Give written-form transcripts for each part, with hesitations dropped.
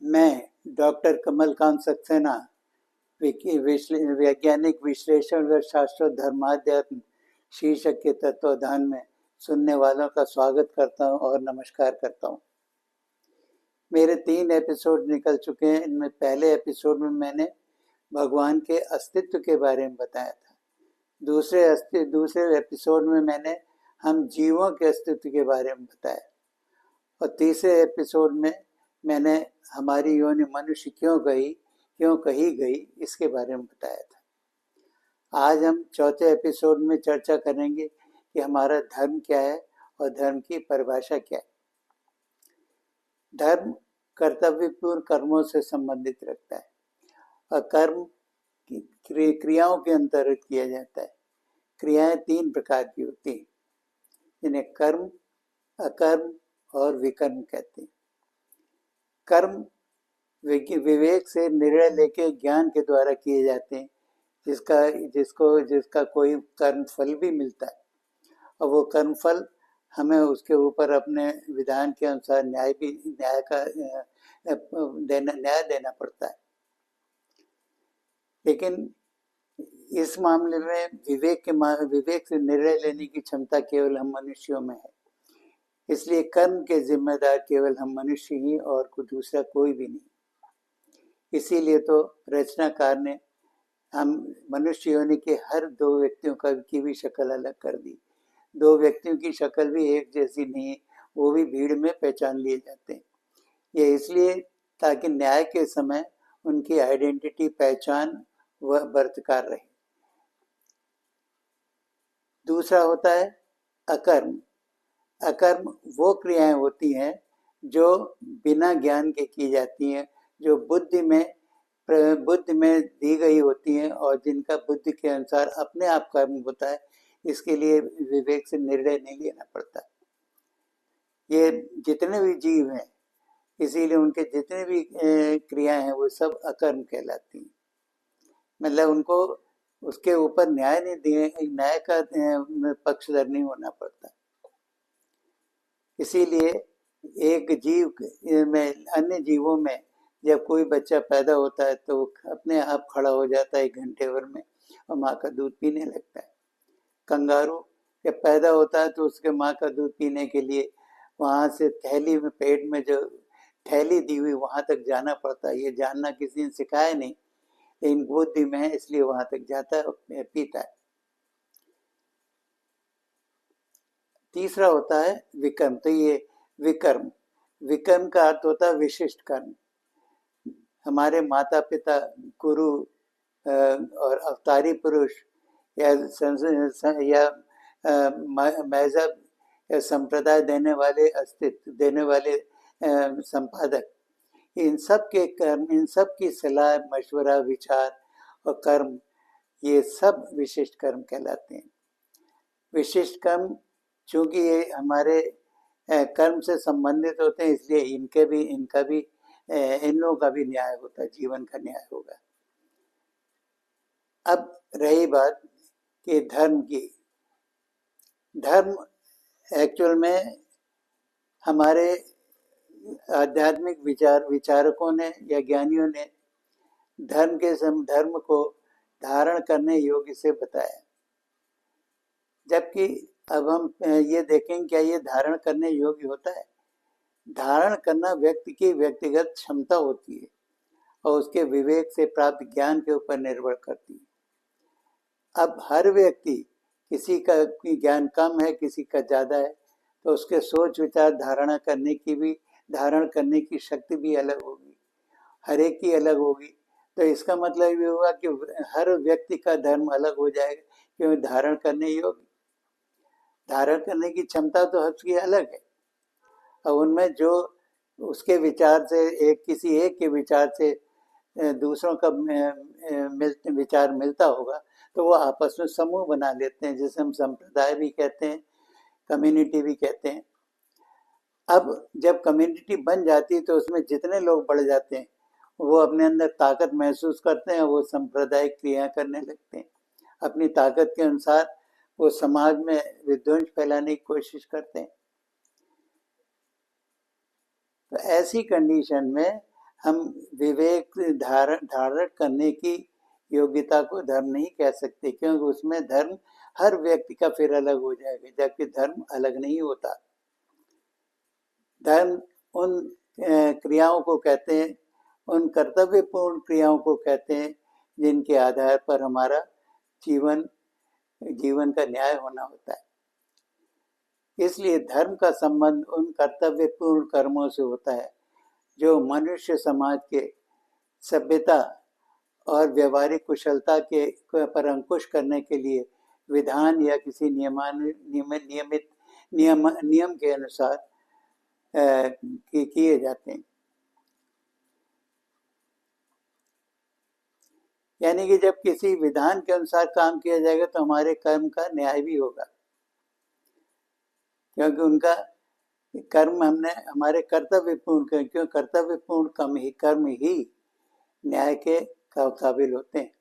मैं डॉक्टर कमलकांत सक्सेना वैज्ञानिक विश्लेषण व शाश्वत धर्माध्यात्म शीर्षक के तत्वाधान में सुनने वालों का स्वागत करता हूं और नमस्कार करता हूं। मेरे 3 एपिसोड निकल चुके हैं। इनमें पहले एपिसोड में मैंने भगवान के अस्तित्व के बारे में बताया था। दूसरे एपिसोड में मैंने हम जीवों के अस्तित्व के बारे में बताया और तीसरे एपिसोड में मैंने हमारी योनि मनुष्य क्यों कही गई इसके बारे में बताया था। आज हम चौथे एपिसोड में चर्चा करेंगे कि हमारा धर्म क्या है और धर्म की परिभाषा क्या है। धर्म कर्तव्यपूर्ण कर्मों से संबंधित रखता है और कर्म क्रियाओं के अंतर्गत किया जाता है। क्रियाएं 3 प्रकार की होती हैं, जिन्हें कर्म, अकर्म और विकर्म कहते हैं। कर्म विवेक से निर्णय लेके ज्ञान के द्वारा किए जाते हैं, जिसका कोई कर्म फल भी मिलता है और वो कर्म फल हमें उसके ऊपर अपने विधान के अनुसार न्याय देना पड़ता है। लेकिन इस मामले में विवेक से निर्णय लेने की क्षमता केवल हम मनुष्यों में है, इसलिए कर्म के जिम्मेदार केवल हम मनुष्य ही और दूसरा कोई भी नहीं। इसीलिए तो रचनाकार ने हम मनुष्य योनि के हर 2 व्यक्तियों की भी शक्ल अलग कर दी। 2 व्यक्तियों की शक्ल भी एक जैसी नहीं है, वो भी भीड़ में पहचान लिए जाते हैं। ये इसलिए ताकि न्याय के समय उनकी आइडेंटिटी, पहचान वह बरकरार रहे। दूसरा होता है अकर्म। अकर्म वो क्रियाएं होती हैं जो बिना ज्ञान के की जाती हैं, जो बुद्धि में दी गई होती हैं और जिनका बुद्धि के अनुसार अपने आप कर्म होता है। इसके लिए विवेक से निर्णय नहीं लेना पड़ता। ये जितने भी जीव हैं, इसीलिए उनके जितने भी क्रियाएं हैं वो सब अकर्म कहलाती हैं। मतलब उनको उसके ऊपर न्याय का पक्षधर नहीं होना पड़ता। इसीलिए एक जीव में, अन्य जीवों में जब कोई बच्चा पैदा होता है तो अपने आप खड़ा हो जाता है 1 घंटे भर में और माँ का दूध पीने लगता है। कंगारू जब पैदा होता है तो उसके माँ का दूध पीने के लिए वहाँ से थैली में, पेट में जो थैली दी हुई वहाँ तक जाना पड़ता है। ये जानना किसी ने सिखाया नहीं, लेकिन बुद्धि में है, इसलिए वहाँ तक जाता है और पीता है। तीसरा होता है विकर्म। तो ये विकर्म का अर्थ होता है विशिष्ट कर्म। हमारे माता पिता, गुरु और अवतारी पुरुष या मजहब या संप्रदाय देने वाले, अस्तित्व देने वाले संपादक, इन सब के कर्म, इन सब की सलाह, मशवरा, विचार और कर्म, ये सब विशिष्ट कर्म कहलाते हैं। विशिष्ट कर्म चूंकि ये हमारे कर्म से संबंधित होते हैं, इसलिए इन लोगों का भी न्याय होता है, जीवन का न्याय होगा। अब रही बात कि धर्म की। धर्म एक्चुअल में हमारे आध्यात्मिक विचारकों ने या ज्ञानियों ने धर्म को धारण करने योग्य से बताया। जबकि अब हम ये देखें क्या ये धारण करने योग्य होता है। धारण करना व्यक्ति की व्यक्तिगत क्षमता होती है और उसके विवेक से प्राप्त ज्ञान के ऊपर निर्भर करती है। अब हर व्यक्ति, किसी का ज्ञान कम है, किसी का ज़्यादा है, तो उसके सोच विचार धारण करने की शक्ति भी अलग होगी, हर एक की अलग होगी। तो इसका मतलब ये हुआ कि हर व्यक्ति का धर्म अलग हो जाएगा, क्योंकि धारण करने की क्षमता तो हर की अलग है। और उनमें जो उसके विचार से किसी एक के विचार से दूसरों का विचार मिलता होगा तो वो आपस में समूह बना लेते हैं, जिसे हम संप्रदाय भी कहते हैं, कम्युनिटी भी कहते हैं। अब जब कम्युनिटी बन जाती है तो उसमें जितने लोग बढ़ जाते हैं वो अपने अंदर ताकत महसूस करते हैं, वो सांप्रदायिक क्रिया करने लगते हैं। अपनी ताकत के अनुसार वो समाज में विध्वंस फैलाने की कोशिश करते हैं। तो ऐसी कंडीशन में हम विवेक धारण करने की योग्यता को धर्म नहीं कह सकते, क्योंकि उसमें धर्म हर व्यक्ति का फिर अलग हो जाएगा, जबकि धर्म अलग नहीं होता। धर्म उन क्रियाओं को कहते हैं, उन कर्तव्यपूर्ण क्रियाओं को कहते हैं जिनके आधार पर हमारा जीवन का न्याय होना होता है। इसलिए धर्म का संबंध उन कर्तव्यपूर्ण कर्मों से होता है जो मनुष्य समाज के सभ्यता और व्यवहारिक कुशलता के पर अंकुश करने के लिए विधान या किसी नियमित नियम के अनुसार किए जाते हैं। यानी कि जब किसी विधान के अनुसार काम किया जाएगा तो हमारे कर्म का न्याय भी होगा, क्योंकि उनका कर्म हमने हमारे कर्तव्यपूर्ण, क्यों कर्तव्यपूर्ण कर्म ही न्याय के काबिल होते हैं।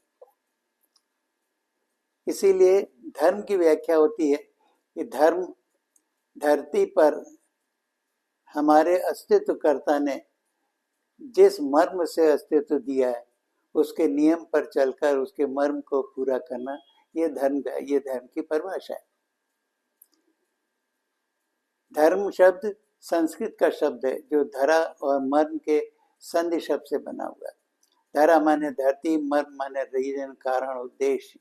इसीलिए धर्म की व्याख्या होती है कि धर्म धरती पर हमारे अस्तित्वकर्ता ने जिस मर्म से अस्तित्व दिया है उसके नियम पर चलकर उसके मर्म को पूरा करना, ये धर्म की परिभाषा है। धर्म शब्द संस्कृत का शब्द है जो धरा और मर्म के संधि शब्द से बना हुआ है। धरा माने धरती, मर्म माने रीजन, कारण, उद्देश्य।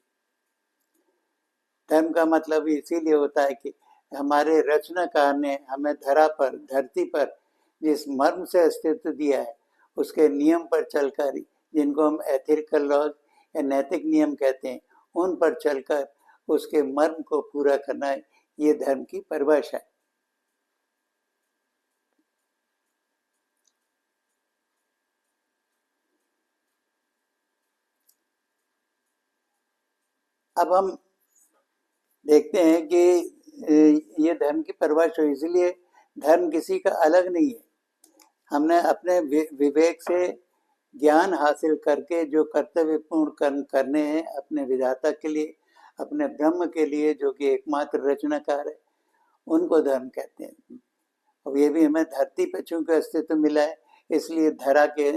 धर्म का मतलब इसीलिए होता है कि हमारे रचनाकार ने हमें धरती पर जिस मर्म से अस्तित्व दिया है उसके नियम पर चलकर, जिनको हम एथिकल लॉज या नैतिक नियम कहते हैं, उन पर चलकर उसके मर्म को पूरा करना है, ये धर्म की परिभाषा है। अब हम देखते हैं कि ये धर्म की परिभाषा, इसलिए धर्म किसी का अलग नहीं है। हमने अपने विवेक से ज्ञान हासिल करके जो कर्तव्यपूर्ण कर्म करने हैं अपने विधाता के लिए, अपने ब्रह्म के लिए जो कि एकमात्र रचनाकार है, उनको धर्म कहते हैं। और ये भी हमें धरती पर चूंकि अस्तित्व मिला है, इसलिए धरा के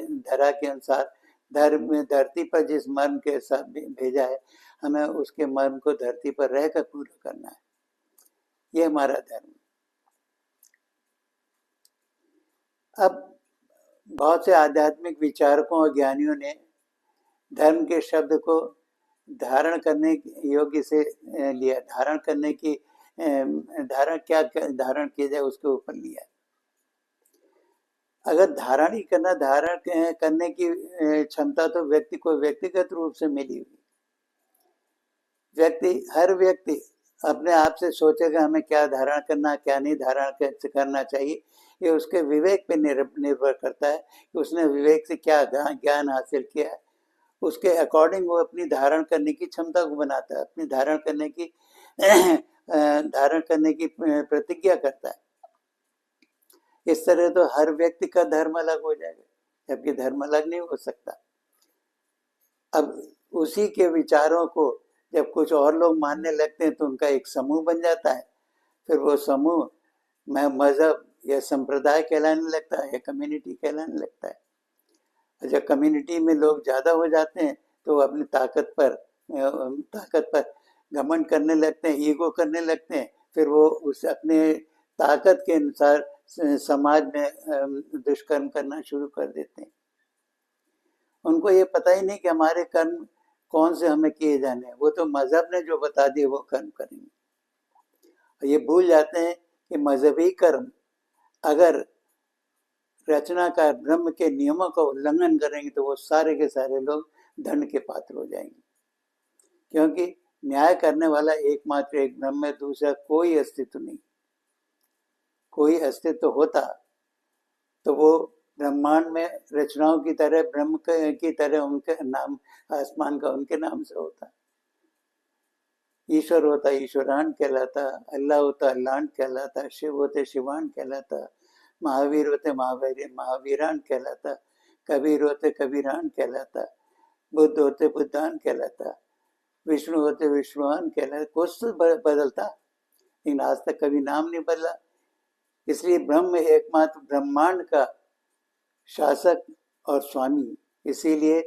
अनुसार धरती पर जिस मर्म के साथ भेजा है, हमें उसके मर्म को धरती पर रहकर पूरा करना है। ये हमारा धर्म। अब बहुत से आध्यात्मिक विचारकों और ज्ञानियों ने धर्म के शब्द को धारण करने योग्य से लिया, धारण किया जाए उसके ऊपर लिया। अगर धारण करने की क्षमता तो व्यक्ति को व्यक्तिगत रूप से मिली हुई। हर व्यक्ति अपने आप से सोचेगा हमें क्या धारण करना, क्या नहीं धारण करना चाहिए। ये उसके विवेक पे निर्भर करता है कि उसने विवेक से क्या ज्ञान हासिल किया है, उसके अकॉर्डिंग वो अपनी धारण करने की क्षमता को बनाता है, अपनी धारण करने की प्रतिज्ञा करता है। इस तरह तो हर व्यक्ति का धर्म अलग हो जाएगा, जबकि धर्म अलग नहीं हो सकता। अब उसी के विचारों को जब कुछ और लोग मानने लगते हैं तो उनका एक समूह बन जाता है, फिर वो समूह मजहब या संप्रदाय कहलाने लगता है या कम्युनिटी कहलाने लगता है। जब कम्युनिटी में लोग ज्यादा हो जाते हैं तो वो अपनी ताकत पर घमंड करने लगते हैं, ईगो करने लगते हैं, फिर वो उस अपने ताकत के अनुसार समाज में दुष्कर्म करना शुरू कर देते हैं। उनको ये पता ही नहीं कि हमारे कर्म कौन से हमें किए जाने हैं, वो तो मजहब ने जो बता दिए वो कर्म करेंगे। ये भूल जाते हैं कि मजहबी कर्म अगर रचनाकार ब्रह्म के नियमों का उल्लंघन करेंगे तो वो सारे के सारे लोग दंड के पात्र हो जाएंगे, क्योंकि न्याय करने वाला एकमात्र एक ब्रह्म है, दूसरा कोई अस्तित्व नहीं। कोई अस्तित्व होता तो वो ब्रह्मांड में रचनाओं की तरह ब्रह्म की तरह उनके नाम, आसमान का उनके नाम से होता। ईश्वर होता ईश्वरान कहलाता, अल्लाह होता अल्लाह कहलाता, शिव होते शिवान कहलाता, महावीर होते महावीरान कहलाता, कबीर होते कबीरान कहलाता, बुद्ध होते बुद्धान कहलाता, विष्णु होते विष्णुवान कहलाता। कुछ तो बदलता, लेकिन आज तक कभी नाम नहीं बदला। इसलिए ब्रह्म एकमात्र ब्रह्मांड का शासक और स्वामी। इसीलिए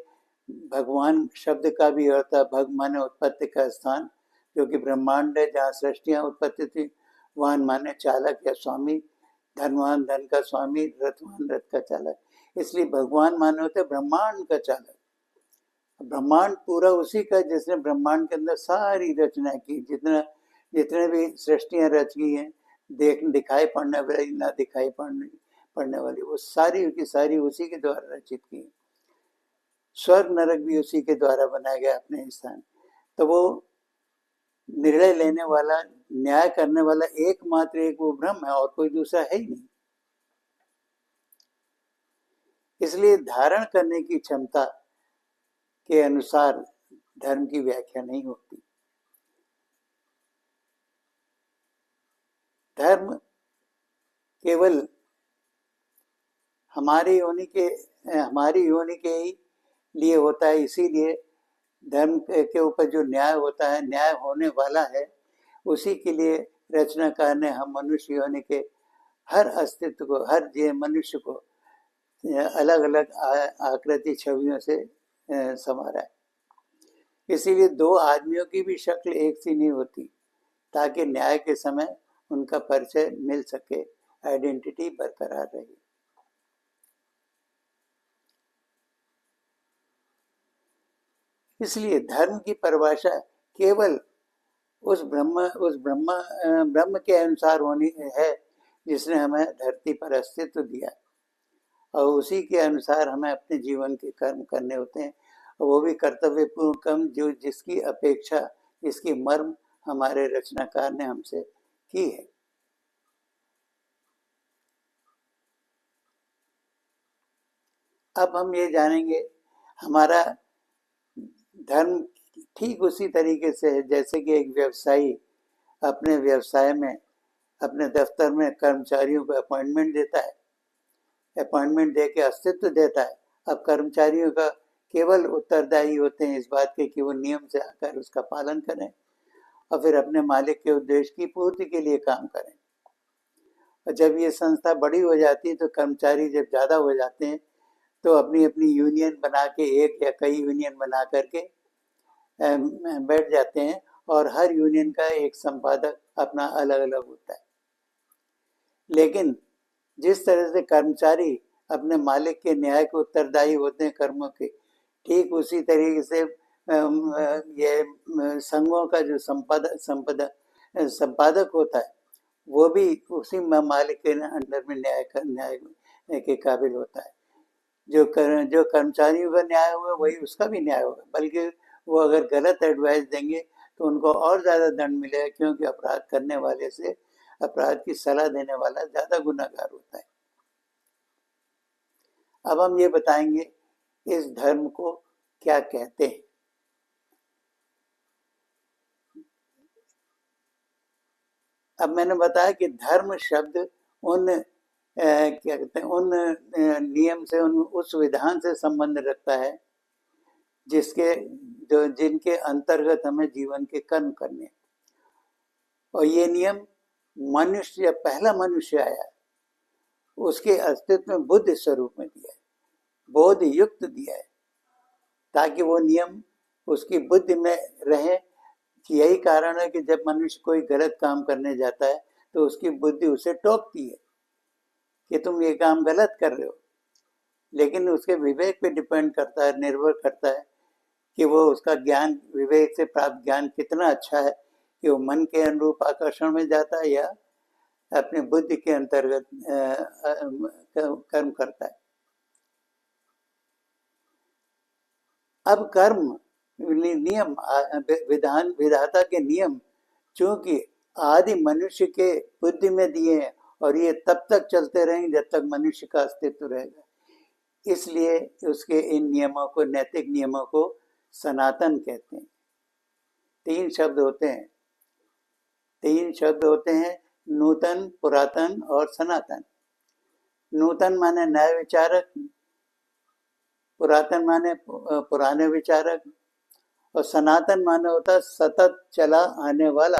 भगवान शब्द का भी अर्थ है भग माने उत्पत्ति का स्थान, जो कि ब्रह्मांड है जहाँ सृष्टियाँ उत्पत्ति थी। वाहन माने चालक या स्वामी, धनवान धन का स्वामी, रथवान रथ का चालक। इसलिए भगवान माने होते ब्रह्मांड का चालक। ब्रह्मांड पूरा उसी का जिसने ब्रह्मांड के अंदर सारी रचना की, जितने भी सृष्टियाँ रच गई हैं, दिखाई पड़ने वाली ना दिखाई पड़ने वाली, वो सारी की सारी उसी के द्वारा रचित की। स्वर्ग नरक भी उसी के द्वारा बनाया गया अपने स्थान। तो वो निर्णय लेने वाला, न्याय करने वाला एकमात्र एक वो ब्रह्म है, और कोई दूसरा है ही नहीं। इसलिए धारण करने की क्षमता के अनुसार धर्म की व्याख्या नहीं होती। धर्म केवल हमारी योनि के ही लिए होता है। इसीलिए धर्म के ऊपर जो न्याय होता है, न्याय होने वाला है, उसी के लिए रचनाकार ने हम मनुष्य योनि के हर अस्तित्व को, हर मनुष्य को अलग अलग आकृति छवियों से संवारा है। इसीलिए दो आदमियों की भी शक्ल एक सी नहीं होती, ताकि न्याय के समय उनका परिचय मिल सके, आइडेंटिटी बरकरार रहे। इसलिए धर्म की परिभाषा केवल उस ब्रह्म के अनुसार होनी है जिसने हमें धरती पर अस्तित्व दिया, और उसी के अनुसार हमें अपने जीवन के कर्म करने होते हैं, और वो भी कर्तव्यपूर्ण कर्म जो जिसकी अपेक्षा, जिसकी मर्म हमारे रचनाकार ने हमसे की है। अब हम ये जानेंगे हमारा धर्म ठीक उसी तरीके से है जैसे कि एक व्यवसायी अपने व्यवसाय में, अपने दफ्तर में कर्मचारियों को अपॉइंटमेंट देता है, अपॉइंटमेंट दे के अस्तित्व देता है। अब कर्मचारियों का केवल उत्तरदायी होते हैं इस बात के कि वो नियम से आकर उसका पालन करें और फिर अपने मालिक के उद्देश्य की पूर्ति के लिए काम करें। और जब ये संस्था बड़ी हो जाती है तो कर्मचारी जब ज़्यादा हो जाते हैं तो अपनी अपनी यूनियन बना के, एक या कई यूनियन बना करके बैठ जाते हैं, और हर यूनियन का एक संपादक अपना अलग अलग होता है। लेकिन जिस तरह से कर्मचारी अपने मालिक के न्याय को उत्तरदायी होते हैं कर्मों के, ठीक उसी तरीके से ये संघों का जो संपादक होता है वो भी उसी मालिक के अंडर में न्याय के काबिल होता है। जो कर्मचारियों का न्याय होगा वही उसका भी न्याय होगा, बल्कि वो अगर गलत एडवाइस देंगे तो उनको और ज़्यादा दंड मिलेगा, क्योंकि अपराध करने वाले से अपराध की सलाह देने वाला ज़्यादा गुनाहगार होता है। अब हम ये बताएंगे इस धर्म को क्या कहते हैं। अब मैंने बताया कि धर्म शब्द उन क्या कहते हैं, उन नियम से, उस विधान से संबंध रखता है जिनके अंतर्गत हमें जीवन के कर्म करने। और ये नियम मनुष्य, जब पहला मनुष्य आया उसके अस्तित्व में बुद्ध स्वरूप में दिया है, बोध युक्त दिया है, ताकि वो नियम उसकी बुद्धि में रहे। यही कारण है कि जब मनुष्य कोई गलत काम करने जाता है तो उसकी बुद्धि उसे टोकती है कि तुम ये काम गलत कर रहे हो, लेकिन उसके विवेक पे डिपेंड करता है, निर्भर करता है कि वो उसका ज्ञान, विवेक से प्राप्त ज्ञान कितना अच्छा है कि वो मन के अनुरूप आकर्षण में जाता है या अपने बुद्धि के अंतर्गत कर्म करता है। अब कर्म नियम, विधाता के नियम चूंकि आदि मनुष्य के बुद्धि में दिए हैं, और ये तब तक चलते रहेंगे जब तक मनुष्य का अस्तित्व रहेगा। इसलिए उसके इन नियमों को, नैतिक नियमों को सनातन कहते हैं। तीन शब्द होते हैं, नूतन, पुरातन और सनातन। नूतन माने नए विचारक, पुरातन माने पुराने विचारक, और सनातन माने होता है सतत चला आने वाला,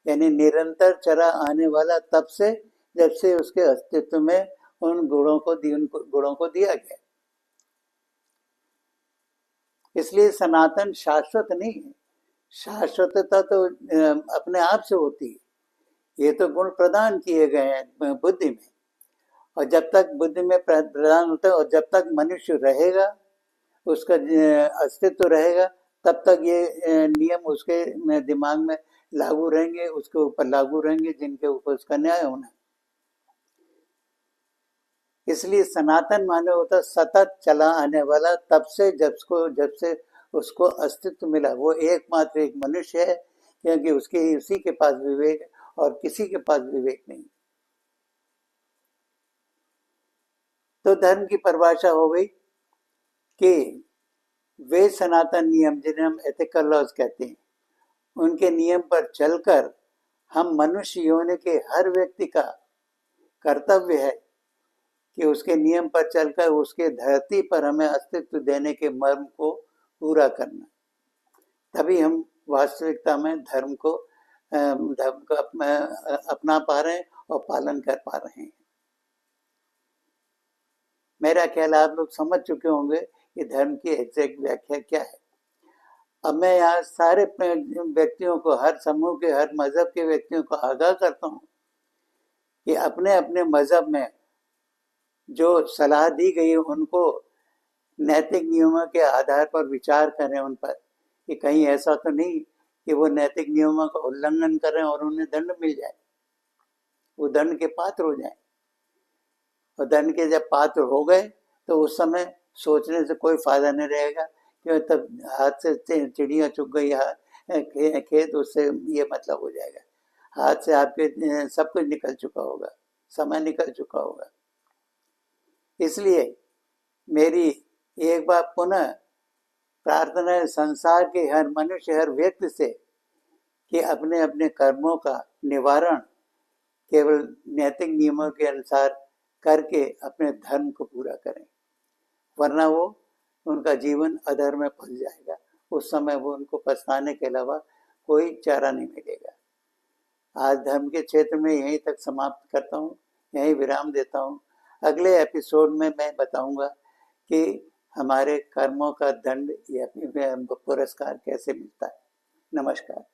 यानी निरंतर चला आने वाला, तब से जब से उसके अस्तित्व में उन गुणों को दिया गया। इसलिए सनातन शाश्वत नहीं है। शाश्वतता तो अपने आप से होती है। ये तो गुण प्रदान किए गए हैं बुद्धि में, और जब तक बुद्धि में प्रदान होता है और जब तक मनुष्य रहेगा, उसका अस्तित्व रहेगा, तब तक ये नियम उसके दिमाग में लागू रहेंगे, उसके ऊपर लागू रहेंगे, जिनके ऊपर उसका न्याय होना। इसलिए सनातन माने होता सतत चला आने वाला, तब से जब से उसको अस्तित्व मिला। वो एकमात्र एक मनुष्य है, क्योंकि उसी के पास विवेक है और किसी के पास विवेक नहीं। तो धर्म की परिभाषा हो गई कि वे सनातन नियम, जिन्हें हम एथिकल लॉज कहते हैं, उनके नियम पर चलकर हम मनुष्य योनि के हर व्यक्ति का कर्तव्य है कि उसके नियम पर चलकर उसके धरती पर हमें अस्तित्व देने के मर्म को पूरा करना। तभी हम वास्तविकता में धर्म को अपना पा रहे हैं और पालन कर पा रहे हैं। मेरा ख्याल आप लोग समझ चुके होंगे कि धर्म की एग्जैक्ट व्याख्या क्या है। अब मैं यहाँ सारे व्यक्तियों को, हर समूह के, हर मजहब के व्यक्तियों को आगाह करता हूँ कि अपने अपने मजहब में जो सलाह दी गई है उनको नैतिक नियमों के आधार पर विचार करें उन पर, कि कहीं ऐसा तो नहीं कि वो नैतिक नियमों का उल्लंघन करें और उन्हें दंड मिल जाए, वो दंड के पात्र हो जाए। और दंड के जब पात्र हो गए तो उस समय सोचने से कोई फायदा नहीं रहेगा, क्योंकि तब हाथ से चिड़िया चुग गई खेत, उससे ये मतलब हो जाएगा, हाथ से आपके सब कुछ निकल चुका होगा, समय निकल चुका होगा। इसलिए मेरी एक बार पुनः प्रार्थना है संसार के हर मनुष्य, हर व्यक्ति से, कि अपने अपने कर्मों का निवारण केवल नैतिक नियमों के अनुसार करके अपने धर्म को पूरा करें, वरना वो उनका जीवन अधर्म में फंस जाएगा। उस समय वो उनको पछताने के अलावा कोई चारा नहीं मिलेगा। आज धर्म के क्षेत्र में यहीं तक समाप्त करता हूँ, यहीं विराम देता हूँ। अगले एपिसोड में मैं बताऊंगा कि हमारे कर्मों का दंड या पुरस्कार कैसे मिलता है। नमस्कार।